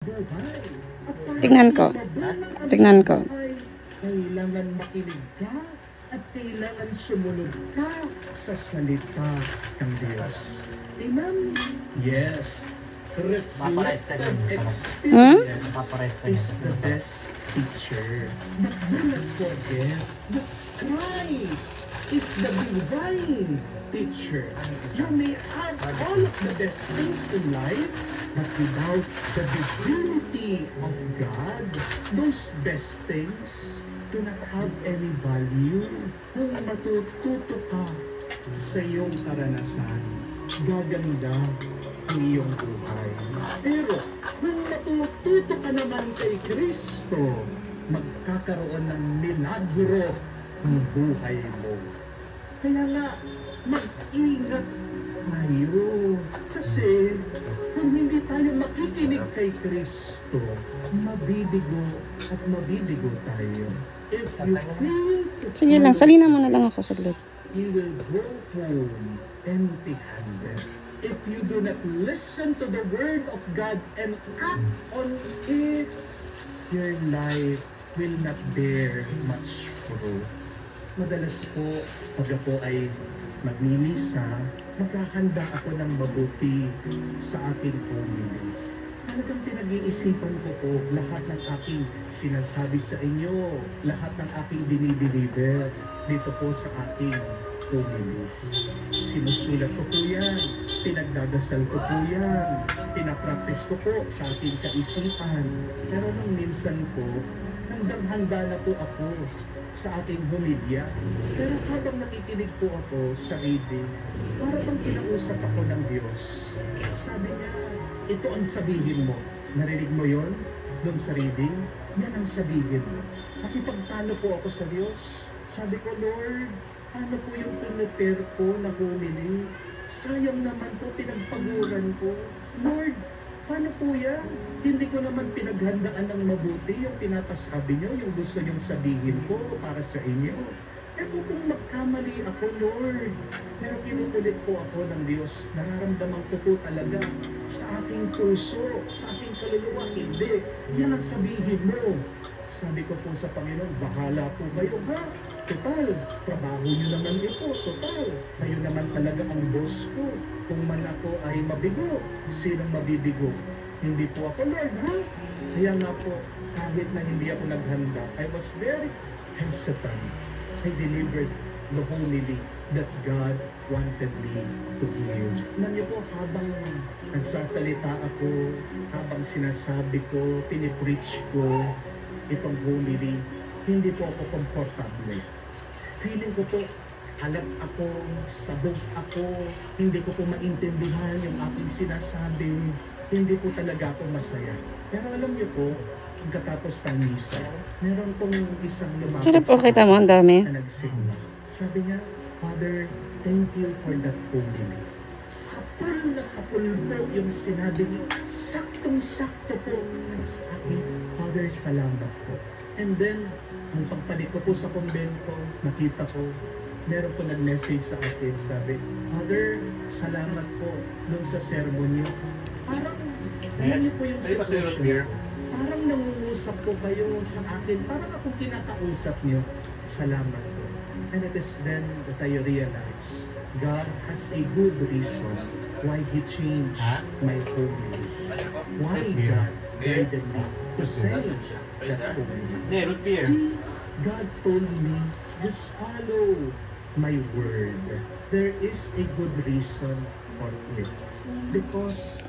buhay. At para Tignan ko. mabuhay ang Tignan ko. buhay, kailangan makinig ka at kailangan sumunod ka sa salita ng Diyos. Amen? Yes. Reflective experience is the best teacher. But do not forget that Christ is the divine teacher. You may have all of the best things in life, but without the divinity of God, those best things do not have any value. Kung matututo ka sa iyong karanasan, gaganda ang iyong buhay. Pero kung matututo ka naman kay Kristo, magkakaroon ng milagro ang buhay mo. Kaya nga, mag-ingat tayo. Kasi kung hindi tayo makikinig kay Kristo, mabibigo at mabibigo tayo. If you fail to Sige lang, salina mo na lang ako saglit. you will go home empty-handed. If you do not listen to the word of God and act on it, your life will not bear much fruit. Madalas po, pag ako ay magmimisa, maghahanda ako ng mabuti sa aking pamilya. Talagang pinag-iisipan ko po lahat ng aking sinasabi sa inyo, lahat ng aking dinideliver dito po sa aking pamilya. Sinusulat ko po yan, pinagdadasal ko po yan, pinapractice ko po sa aking kaisipan. Pero nung minsan po, handa na po ako sa aking humilya. Pero habang nakikinig po ako sa reading, para bang kinausap ako ng Diyos. Sabi niya, ito ang sabihin mo. Narinig mo yon doon sa reading? Yan ang sabihin mo. Nakipagtalo po ako sa Diyos. Sabi ko, Lord, ano po yung pinipare ko na humili? Sayang naman po, pinagpaguran ko. Lord, paano po yan? Hindi ko naman pinaghandaan ng mabuti yung pinapasabi nyo, yung gusto nyong sabihin ko para sa inyo. Eh kung magkamali ako, Lord, pero kinukulit po ako ng Diyos, nararamdaman ko po talaga sa aking puso, sa aking kaluluwa, hindi. Yan ang sabihin mo. Sabi ko po sa Panginoon, bahala po kayo ha. Total, trabaho nyo naman ito. Total, kayo naman talaga ang boss ko. Kung man ako ay mabigo, sinong mabibigo? Hindi po ako, Lord, ha? Kaya nga po, kahit na hindi ako naghanda, I was very hesitant. I delivered the homily that God wanted me to give. Alam niyo po, habang nagsasalita ako, habang sinasabi ko, pinipreach ko, itong homily, hindi po ako komportable. Feeling ko po, alat ako, sabog ako, hindi ko po maintindihan yung aking sinasabi, hindi po talaga ako masaya. Pero alam niyo po, pagkatapos ng misa, meron pong isang lumapit Sarap po kita mo, ang dami. na nagsimula. Sabi niya, Father, thank you for that homily. Sapul na sapul po yung sinabi niyo. Saktong-sakto po sa akin. Father, salamat po. And then, nung pagpalit ko po sa kumbento, nakita ko, meron po nag-message sa akin, sabi, Father, salamat po doon sa sermon niyo. Parang, alam niyo po yung sitwasyon. Parang nangungusap po kayo sa akin. Parang akong kinakausap niyo. Salamat po. And it is then that I realize God has a good reason why He changed my homily. Why God guided me to say that homily. See, God told me, just follow my word. There is a good reason for it. Because